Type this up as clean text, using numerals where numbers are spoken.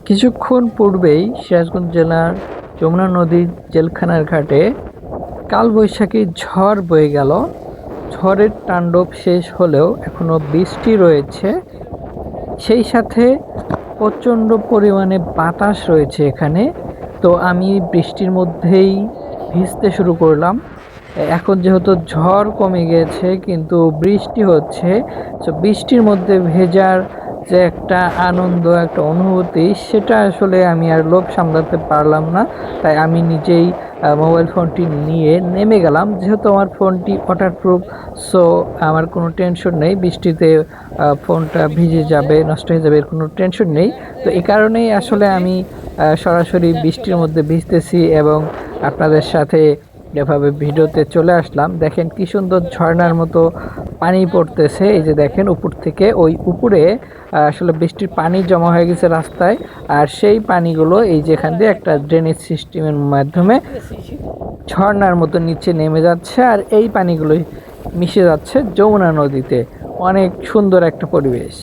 কিছুক্ষণ পূর্বেই সিরাজগঞ্জ জেলার যমুনা নদীর জেলখানার ঘাটে কালবৈশাখী ঝড় বয়ে গেল। ঝড়ের তাণ্ডব শেষ হলেও এখনো বৃষ্টি রয়েছে, সেই সাথে প্রচণ্ড পরিমাণে বাতাস রয়েছে এখানে। তো আমি বৃষ্টির মধ্যেই ভিজতে শুরু করলাম। এখন যেহেতু ঝড় কমে গেছে কিন্তু বৃষ্টি হচ্ছে, তো বৃষ্টির মধ্যে ভেজার যে একটা আনন্দ, একটা অনুভূতি, সেটা আসলে আমি আর লোভ সামলাতে পারলাম না। তাই আমি নিজেই মোবাইল ফোনটি নিয়ে নেমে গেলাম। যেহেতু আমার ফোনটি ওয়াটারপ্রুফ, সো আমার কোনো টেনশন নেই বৃষ্টিতে ফোনটা ভিজে যাবে, নষ্ট হয়ে যাবে, এর কোনো টেনশন নেই। তো এই কারণেই আসলে আমি সরাসরি বৃষ্টির মধ্যে ভিজতেছি এবং আপনাদের সাথে এভাবে ভিডিওতে চলে আসলাম। দেখেন কি সুন্দর ঝর্ণার মতো পানি পড়তেছে। এই যে দেখেন উপর থেকে, ওই উপরে আসলে বৃষ্টির পানি জমা হয়ে গেছে রাস্তায়, আর সেই পানিগুলো এই যেখান দিয়ে একটা ড্রেনেজ সিস্টেমের মাধ্যমে ঝর্ণার মতো নিচে নেমে যাচ্ছে, আর এই পানিগুলোই মিশে যাচ্ছে যমুনা নদীতে। অনেক সুন্দর একটা পরিবেশ।